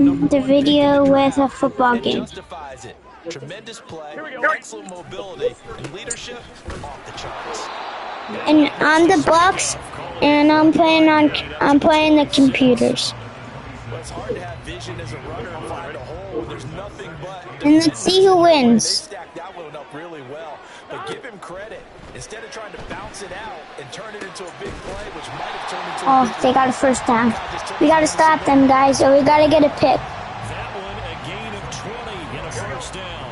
the video with a football game. Justifies it. Tremendous play, excellent mobility, and leadership off the charts. And on the box, and I'm playing the computers. Well, it's hard to have vision as a runner and find a hole when there's nothing but. And let's see who They wins. stacked that one up really well, but give him credit. Instead of trying to bounce it out and turn it into a big play, which might have turned into a big Oh, they got a first down. We got to stop them, guys, or we got to get a pick. That one, a gain of 20 and a first down.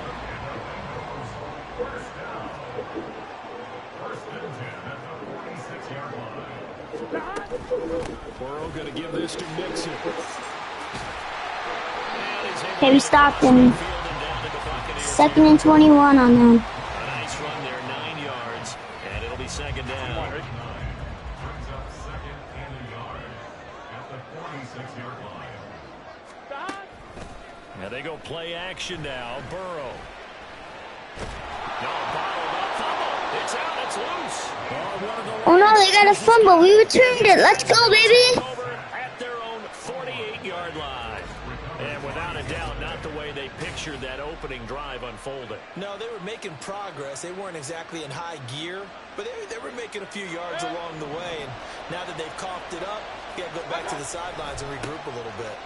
Burrow going to give this to Mixon. Okay, we stopped them. 2nd and 21 on them. A nice run there, 9 yards, and it'll be second down. Now they go play action now. Burrow. No, bottled up fumble. It's out. It's loose. Oh no, they got a fumble. We returned it. Let's go, baby. Over at their own 48-yard line. And without a doubt, not the way they pictured that opening drive unfolding. No, they were making progress. They weren't exactly in high gear, but they were making a few yards along the way. And now that they've coughed it up, you got to go back to the sidelines and regroup a little bit.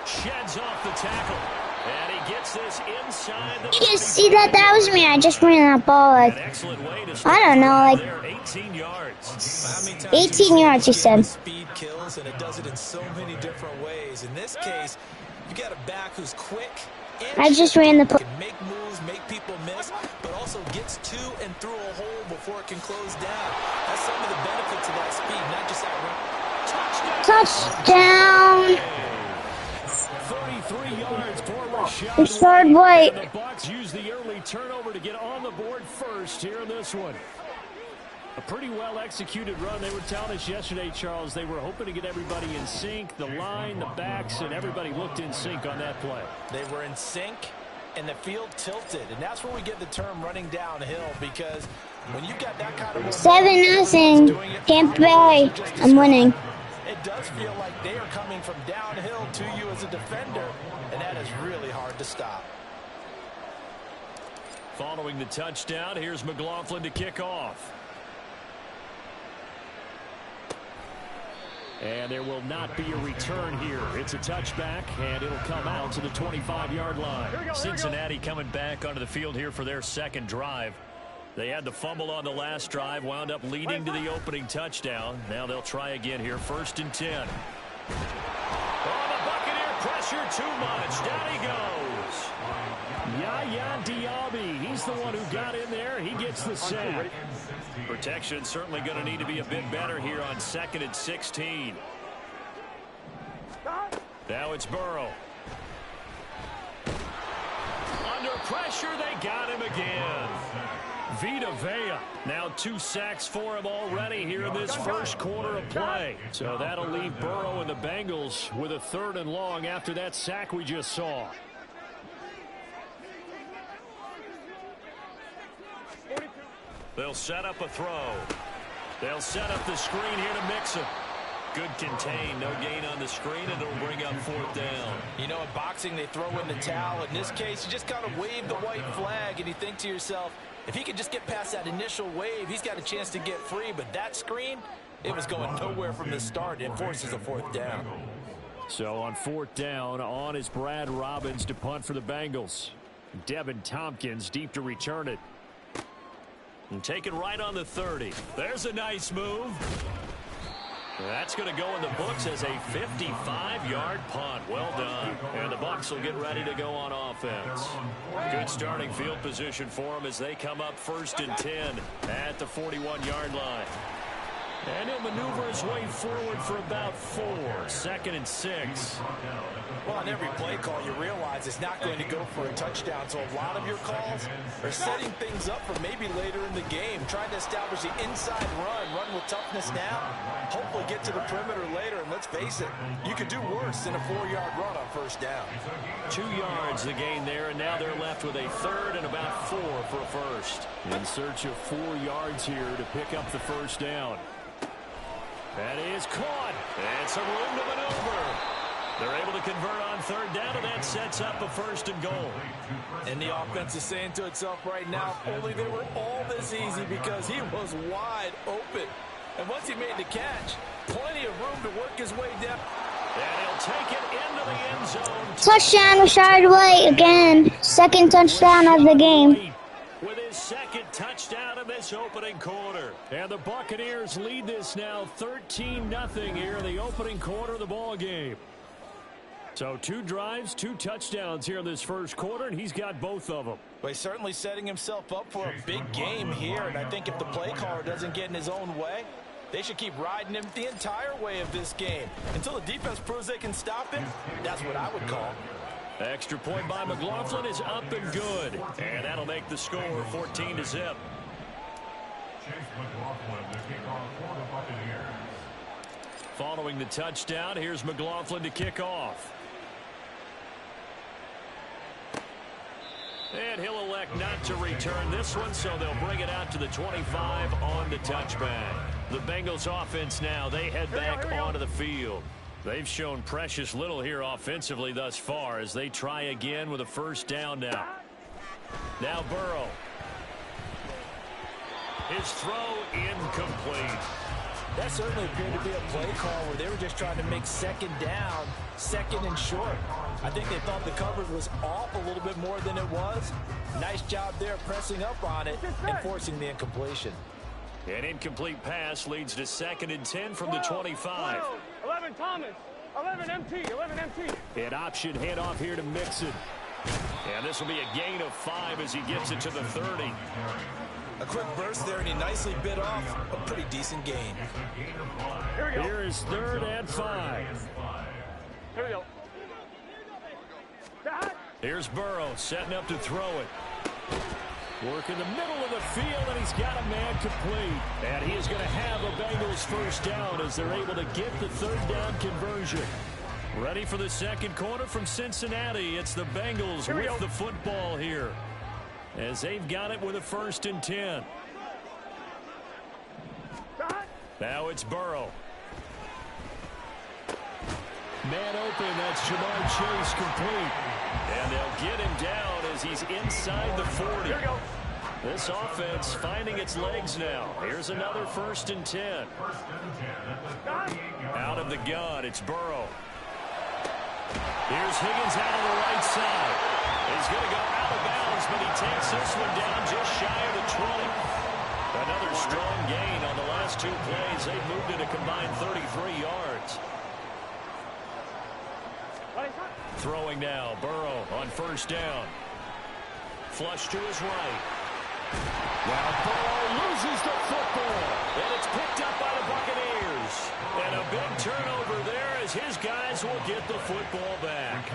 Sheds off the tackle. And he gets this inside the You guys see that? That was me. I just ran that ball like, excellent way to I don't know, like there, 18 yards. How many times 18 yards, you said. Speed kills, and it does it in so many different ways. In this case, you got a back who's quick. And I just ran the play. can make moves, make people miss, but also gets to and through a hole before it can close down. That's some of the benefits of that speed, not just that run. Touchdown. 33 yards for Rashad. Rashad White. And the Bucs use the early turnover to get on the board first here in this one. A pretty well-executed run. They were telling us yesterday, Charles, they were hoping to get everybody in sync. The line, the backs, and everybody looked in sync on that play. They were in sync, and the field tilted. And that's where we get the term running downhill, because when you've got that kind of 7-0. Tampa Bay. I'm winning. it does feel like they are coming from downhill to you as a defender, and that is really hard to stop. Following the touchdown, here's McLaughlin to kick off. And there will not be a return here. It's a touchback, and it'll come out to the 25-yard line. Cincinnati coming back onto the field here for their second drive. They had the fumble on the last drive, wound up leading to the opening touchdown. Now they'll try again here, 1st and 10. Oh, the Buccaneer pressure too much. Down he goes. Yaya Diaby, he's the one who got in there. He gets the sack. Protection certainly going to need to be a bit better here on 2nd and 16. Now it's Burrow. Under pressure, they got him again. Vita Vea, now 2 sacks for him already here in this first quarter of play. So that'll leave Burrow and the Bengals with a 3rd and long after that sack we just saw. They'll set up a throw. They'll set up the screen here to Mixon. Good contain, no gain on the screen, and it'll bring up 4th down. You know, in boxing, they throw in the towel. In this case, you just kind of wave the white flag, and you think to yourself, if he could just get past that initial wave, he's got a chance to get free. But that screen, it was going nowhere from the start. It forces a 4th down. So on 4th down, on is Brad Robbins to punt for the Bengals. Devin Tompkins deep to return it. And take it right on the 30. There's a nice move. That's going to go in the books as a 55-yard punt. Well done. And the Bucs will get ready to go on offense. Good starting field position for them as they come up 1st and 10 at the 41-yard line. And he'll maneuver his way forward for about 4. 2nd and 6. Well, on every play call, you realize it's not going to go for a touchdown. So a lot of your calls are setting things up for maybe later in the game, trying to establish the inside run with toughness now, hopefully get to the perimeter later. And let's face it, you could do worse than a 4-yard run on 1st down. 2 yards the gain there, and now they're left with a 3rd and about 4 for a first. In search of 4 yards here to pick up the 1st down. That is caught. And some room to maneuver. They're able to convert on third down, and that sets up a 1st and goal. And the offense is saying to itself right now, only they were all this easy because he was wide open. And once he made the catch, plenty of room to work his way down. And he'll take it into the end zone. Touchdown, Rachaad White again. 2nd touchdown of the game. With his 2nd touchdown in this opening quarter. And the Buccaneers lead this now 13-0 here in the opening quarter of the ball game. So 2 drives, 2 touchdowns here in this 1st quarter, and he's got both of them. But he's certainly setting himself up for a big game here, and I think if the play caller doesn't get in his own way, they should keep riding him the entire way of this game. Until the defense proves they can stop him, that's what I would call. Extra point by McLaughlin is up and good. And that'll make the score 14-0. Following the touchdown, here's McLaughlin to kick off. And he'll elect not to return this one, so they'll bring it out to the 25 on the touchback. The Bengals offense now, they head back onto the field. They've shown precious little here offensively thus far as they try again with a 1st down now. Now Burrow. His throw incomplete. That certainly appeared to be a play call where they were just trying to make 2nd down, 2nd and short. I think they thought the coverage was off a little bit more than it was. Nice job there pressing up on it and forcing the incompletion. An incomplete pass leads to 2nd and 10 from the 25. 11 Thomas, 11 MT, 11 MT. An option handoff here to Mixon. And this will be a gain of 5 as he gets it to the 30. A quick burst there, and he nicely bit off a pretty decent gain. Here we go. Here is 3rd and 5. Here we go. Here's Burrow setting up to throw it. Work in the middle of the field, and he's got a man complete. And he is going to have a Bengals 1st down as they're able to get the 3rd down conversion. Ready for the 2nd quarter from Cincinnati. It's the Bengals with the football here, as they've got it with a 1st and 10. Now it's Burrow. Man open, that's Jamar Chase complete. And they'll get him down as he's inside the 40. This offense finding its legs now. Here's another 1st and 10. Out of the gun, it's Burrow. Here's Higgins out on the right side. He's going to go out of bounds, but he takes this one down just shy of the 20. Another strong gain on the last 2 plays. They've moved it a combined 33 yards. Throwing now, Burrow on 1st down. Flush to his right. Now Burrow loses the football, and it's picked up by the Buccaneers. And a big turnover there as his guys will get the football back.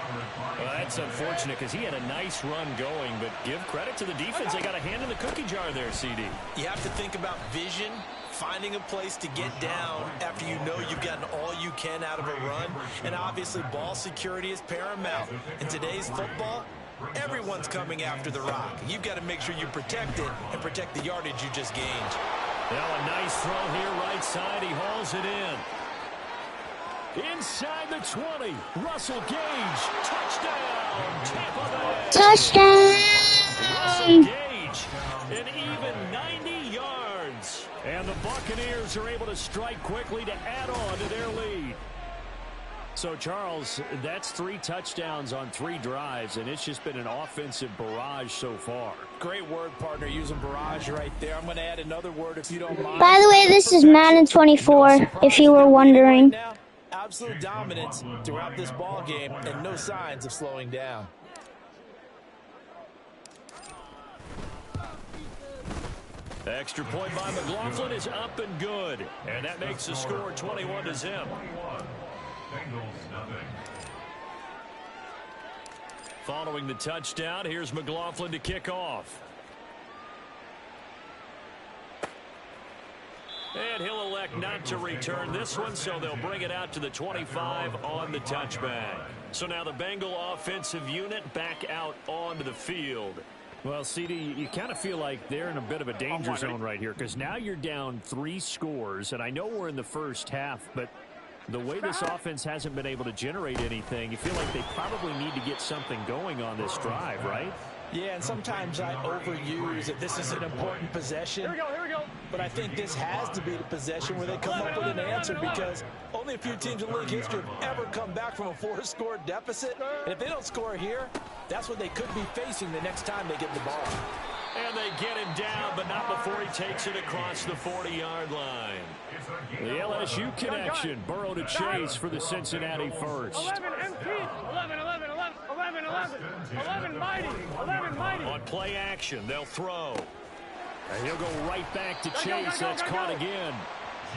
Well, that's unfortunate because he had a nice run going, but give credit to the defense. They got a hand in the cookie jar there, CD. You have to think about vision, finding a place to get down after you know you've gotten all you can out of a run. And obviously ball security is paramount. In today's football, everyone's coming after the rock. You've got to make sure you protect it and protect the yardage you just gained. Now a nice throw here right side. He hauls it in. Inside the 20. Russell Gage. Touchdown. Tampa Bay. Touchdown. Russell Gage. An even 90 yards. And the Buccaneers are able to strike quickly to add on to their lead. So, Charles, that's 3 touchdowns on 3 drives, and it's just been an offensive barrage so far. Great word, partner, using barrage right there. I'm going to add another word if you don't mind. By the way, this is Madden 24, if you were wondering. Right now, absolute dominance throughout this ball game and no signs of slowing down. Extra point by McLaughlin is up and good, and that makes the score 21-0. Following the touchdown, here's McLaughlin to kick off. And he'll elect not to return this one, so they'll bring it out to the 25 on the touchback. So now the Bengal offensive unit back out onto the field. Well, CD, you kind of feel like they're in a bit of a danger zone right here because now you're down 3 scores, and I know we're in the first half, but The way this offense hasn't been able to generate anything, you feel like they probably need to get something going on this drive, right? Yeah, and sometimes I overuse it. This is an important possession. Here we go, here we go. But I think this has to be the possession where they come up with an answer, because only a few teams in league history have ever come back from a 4-score deficit. And if they don't score here, that's what they could be facing the next time they get the ball. And they get him down, but not before he takes it across the 40-yard line. The LSU connection, Burrow to Chase for the Cincinnati first. 11 MT, 11, 11, 11, 11, 11, 11 mighty, 11 mighty. On play action, they'll throw. And he'll go right back to Chase. That's caught again.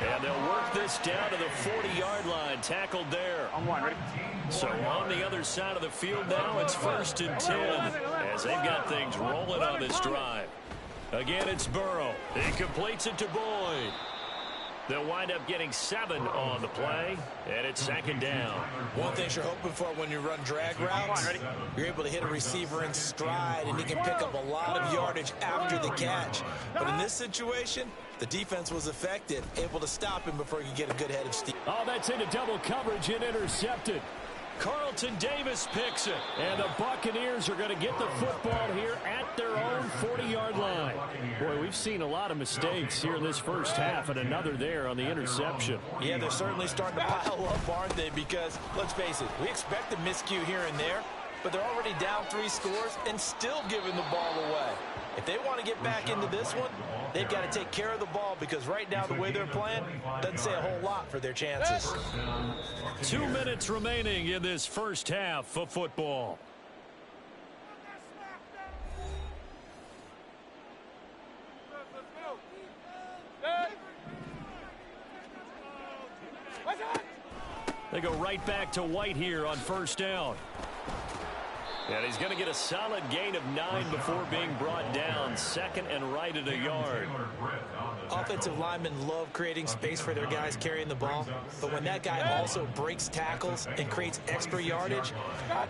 And they'll work this down to the 40-yard line. Tackled there. On one, ready? So on the other side of the field now, it's 1st and 10 as they've got things rolling on this drive. Again, it's Burrow. He completes it to Boyd. They'll wind up getting 7 on the play, and it's 2nd down. One thing you're hoping for when you run drag routes, you're able to hit a receiver in stride, and he can pick up a lot of yardage after the catch. But in this situation, the defense was effective, able to stop him before he could get a good head of steam. Oh, that's into double coverage and intercepted. Carlton Davis picks it. And the Buccaneers are going to get the football here at their own 40-yard line. Boy, we've seen a lot of mistakes here in this first half, and another there on the interception. Yeah, they're certainly starting to pile up, aren't they? Because, let's face it, we expect a miscue here and there, but they're already down 3 scores and still giving the ball away. If they want to get back into this one, they've got to take care of the ball, because right now the way they're playing doesn't say a whole lot for their chances. 2 minutes remaining in this first half of football. They go right back to White here on 1st down. And he's going to get a solid gain of 9 before being brought down. 2nd and right at a yard. Offensive linemen love creating space for their guys carrying the ball, but when that guy also breaks tackles and creates extra yardage,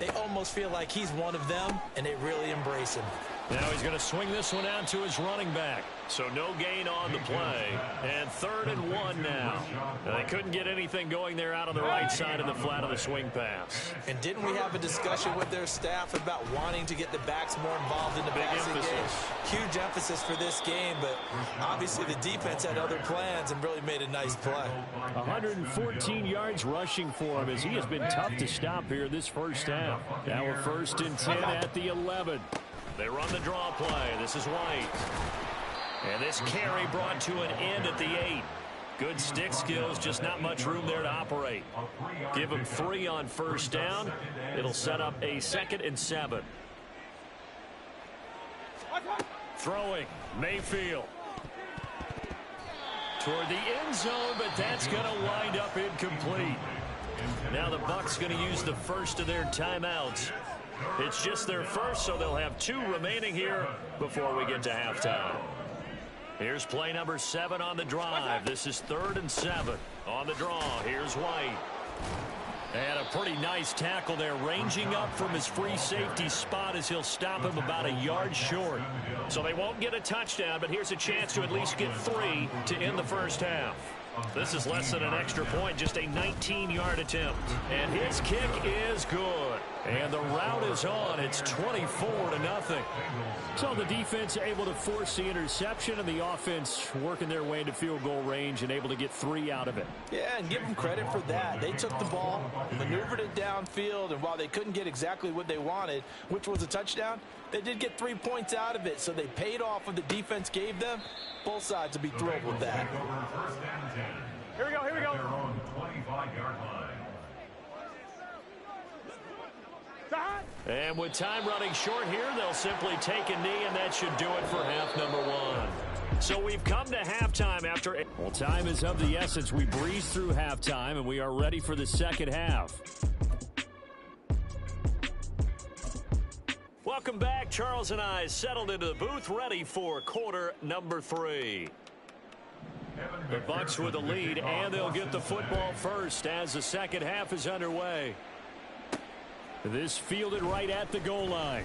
they almost feel like he's one of them, and they really embrace him. Now he's going to swing this one out to his running back. So no gain on the play. And 3rd and 1 now. They couldn't get anything going there out on the right side of the flat of the swing pass. And didn't we have a discussion with their staff about wanting to get the backs more involved in the passing game? Huge emphasis for this game, but obviously the defense had other plans and really made a nice play. 114 yards rushing for him as he has been tough to stop here this first half. Now we're 1st and 10 at the 11. They run the draw play. This is White. And this carry brought to an end at the 8. Good stick skills, just not much room there to operate. Give him 3 on 1st down. It'll set up a 2nd and 7. Throwing, Mayfield. Toward the end zone, but that's going to wind up incomplete. Now the Bucs going to use the first of their timeouts. It's just their first, so they'll have 2 remaining here before we get to halftime. Here's play number 7 on the drive. This is 3rd and 7. On the draw, here's White. And a pretty nice tackle there, ranging up from his free safety spot as he'll stop him about a yard short. So they won't get a touchdown, but here's a chance to at least get 3 to end the first half. This is less than an extra point, just a 19-yard attempt. And his kick is good. And the route is on. It's 24-0. So the defense able to force the interception, and the offense working their way into field goal range and able to get 3 out of it. Yeah, and give them credit for that. They took the ball, maneuvered it downfield, and while they couldn't get exactly what they wanted, which was a touchdown, they did get 3 points out of it, so they paid off what the defense gave them. Both sides will be thrilled with that. Here we go, here we go. And with time running short here, they'll simply take a knee, and that should do it for half number 1. So we've come to halftime after... Well, time is of the essence. We breeze through halftime, and we are ready for the second half. Welcome back. Charles and I settled into the booth, ready for quarter number 3. The Bucs with the lead, and they'll get the football first as the second half is underway. This fielded right at the goal line.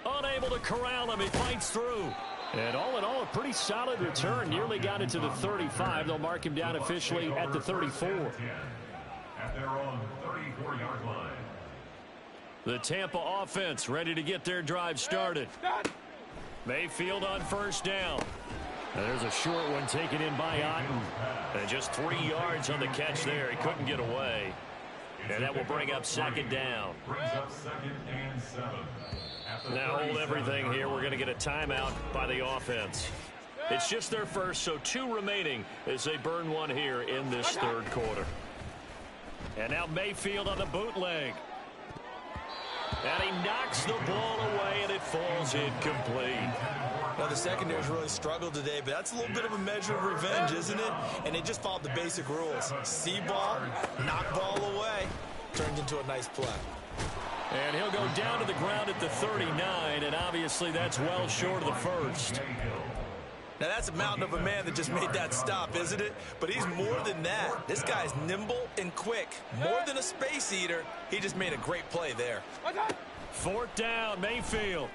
Unable to corral him. He fights through. And all in all, a pretty solid return. Nearly got it to the 35. They'll mark him down officially at the 34. At their own 34-yard line. The Tampa offense ready to get their drive started. Mayfield on first down. And there's a short one taken in by Otten. And just 3 yards on the catch there. He couldn't get away. And that will bring up second down. Brings up 2nd and 7. Now hold everything here. We're going to get a timeout by the offense. It's just their first, so 2 remaining as they burn one here in this third quarter. And now Mayfield on the bootleg. And he knocks the ball away, and it falls incomplete. Well, the secondary's really struggled today, but that's a little bit of a measure of revenge, isn't it? And they just followed the basic rules. See ball, knock ball away, turned into a nice play. And he'll go down to the ground at the 39, and obviously that's well short of the first. Now, that's a mountain of a man that just made that stop, isn't it? But he's more than that. This guy's nimble and quick. More than a space eater. He just made a great play there. 4th down, Mayfield.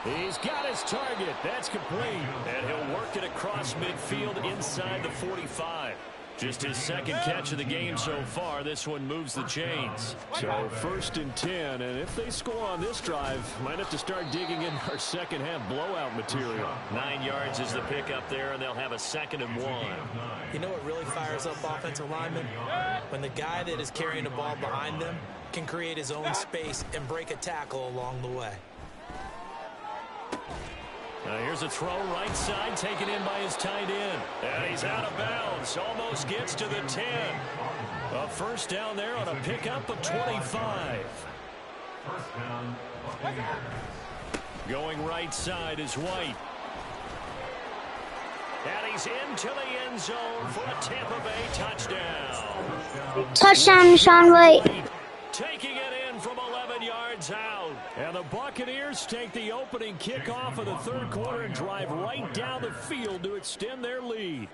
He's got his target. That's complete. And he'll work it across midfield inside the 45. Just his second catch of the game so far. This one moves the chains. So 1st and 10, and if they score on this drive, might have to start digging in our second half blowout material. 9 yards is the pickup there, and they'll have a 2nd and 1. You know what really fires up offensive linemen? When the guy that is carrying the ball behind them can create his own space and break a tackle along the way. Now here's a throw right side taken in by his tight end. And he's out of bounds. Almost gets to the 10. A first down there on a pickup of 25. First down. Going right side is White. And he's into the end zone for a Tampa Bay touchdown. Touchdown, Sean White. Taking it in from 11 yards out. And the Buccaneers take the opening kickoff of the third quarter and drive right down the field to extend their lead.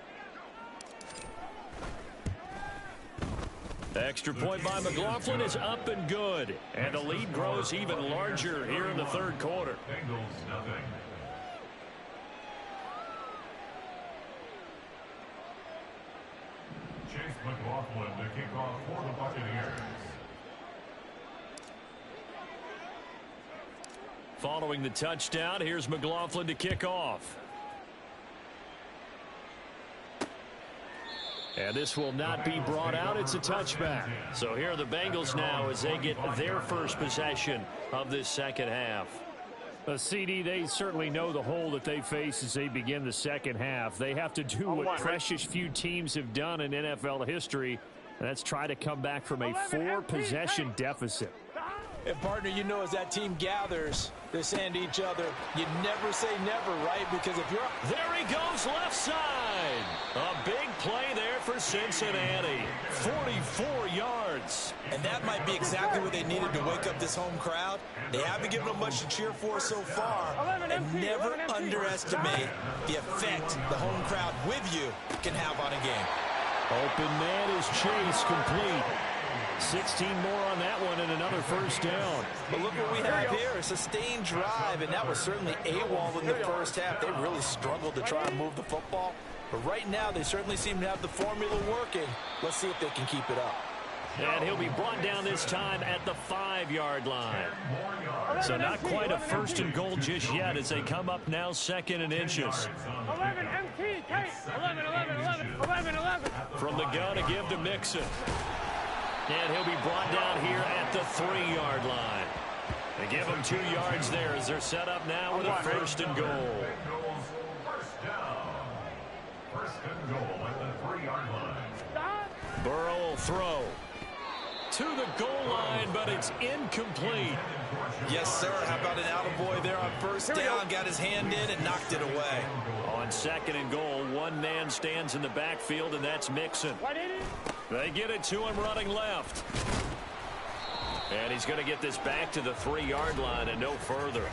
The extra point by McLaughlin is up and good. And the lead grows even larger here in the third quarter. Bengals, nothing. Chase McLaughlin to kick off for the Buccaneers. Following the touchdown, here's McLaughlin to kick off. And this will not be brought out. It's a touchback. So here are the Bengals now as they get their first possession of this second half. CD, they certainly know the hole that they face as they begin the second half. They have to do what precious few teams have done in NFL history, and that's try to come back from a 4-possession deficit. And, partner, you know, as that team gathers, they're saying to each other, you never say never, right? Because if you're... There he goes left side. A big play there for Cincinnati. 44 yards. And that might be exactly what they needed to wake up this home crowd. They haven't given them much to cheer for so far. And never underestimate the effect the home crowd with you can have on a game. Open man is Chase, complete. 16 more on that one and another first down. But look what we have here, a sustained drive, and that was certainly AWOL in the first half. They really struggled to try and move the football. But right now, they certainly seem to have the formula working. Let's see if they can keep it up. And he'll be brought down this time at the 5-yard line. So not quite a first and goal just yet as they come up now 2nd and inches. 11 MT, Kate. 11, 11, 11, 11, 11. From the gun to give to Mixon. And he'll be brought down here at the 3-yard line. They give him 2 yards there as they're set up now with a first and goal. First down. First and goal at the 3-yard line. Burrow will throw to the goal line, but it's incomplete. Yes, sir. How about an attaboy there on first down? Got his hand in and knocked it away. On 2nd and goal, one man stands in the backfield, and that's Mixon. They get it to him running left. And he's going to get this back to the 3-yard line and no further.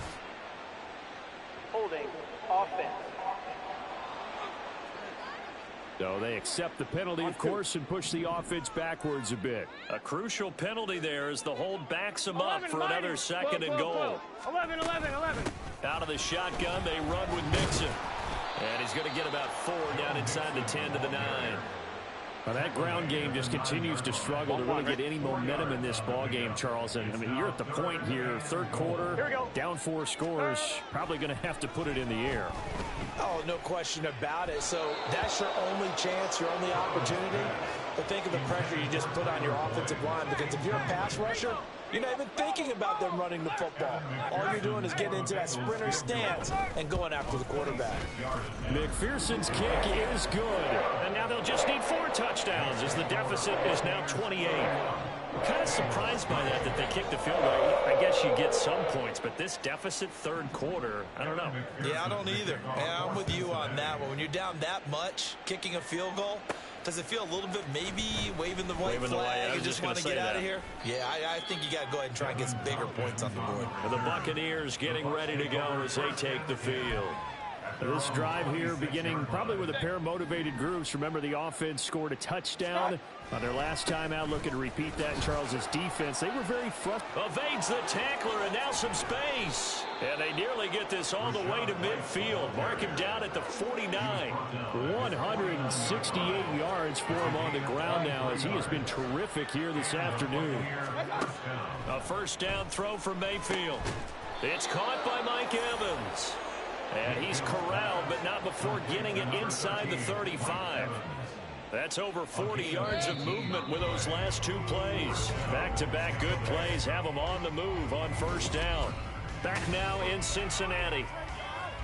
Holding offense. So they accept the penalty, of course, and push the offense backwards a bit. A crucial penalty there as the hold backs them up for another second and goal. 11. Out of the shotgun, they run with Mixon. And he's going to get about 4 down inside the 10 to the 9. Well, that ground game just continues to struggle to really get any momentum in this ball game, Charles. And I mean, you're at the point here, third quarter, down 4 scores, probably going to have to put it in the air. Oh, no question about it. So that's your only chance, your only opportunity. But think of the pressure you just put on your offensive line, because if you're a pass rusher, you're not even thinking about them running the football. All you're doing is getting into that sprinter stance and going after the quarterback. McPherson's kick is good. And now they'll just need 4 touchdowns as the deficit is now 28. I'm kind of surprised by that they kicked the field goal. I guess you get some points, but this deficit third quarter, I don't know. Yeah, I don't either. Yeah, I'm with you on that one. When you're down that much, kicking a field goal, does it feel a little bit maybe waving the white flag and just want to get out of here? Yeah, I think you got to go ahead and try and get some bigger points on the board. And the Buccaneers getting ready to go as they take the field. This drive here beginning probably with a pair of motivated groups. Remember, the offense scored a touchdown on their last time out. Looking to repeat that in Charles's defense. They were very frustrated. Evades the tackler and now some space. And they nearly get this all the way to midfield. Mark him down at the 49. 168 yards for him on the ground now as he has been terrific here this afternoon. A first down throw for Mayfield. It's caught by Mike Evans. And he's corralled, but not before getting it inside the 35. That's over 40 yards of movement with those last 2 plays. Back-to-back good plays have them on the move on first down. Back now in Cincinnati.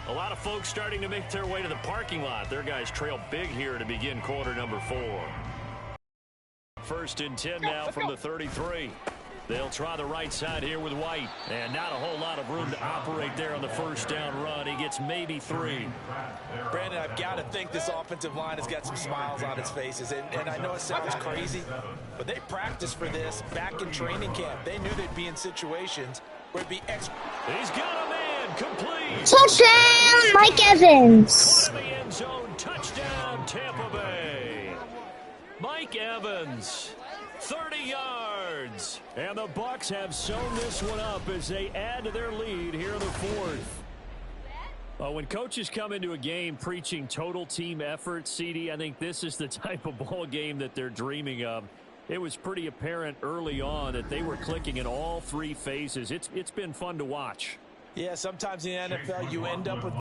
A lot of folks starting to make their way to the parking lot. Their guys trail big here to begin quarter number 4. First and 10 now from the 33. They'll try the right side here with White. And not a whole lot of room to operate there on the first down run. He gets maybe 3. Brandon, I've got to think this offensive line has got some smiles on its faces. And I know it sounds crazy, but they practiced for this back in training camp. They knew they'd be in situations where it'd be extra. He's got a man complete. Touchdown, Mike Evans. The end zone, touchdown, Tampa Bay. Mike Evans. 30 yards. And the Bucs have sewn this one up as they add to their lead here in the 4th. When coaches come into a game preaching total team effort, CD, I think this is the type of ball game that they're dreaming of. It was pretty apparent early on that they were clicking in all 3 phases. It's been fun to watch. Yeah, sometimes in the NFL you end up with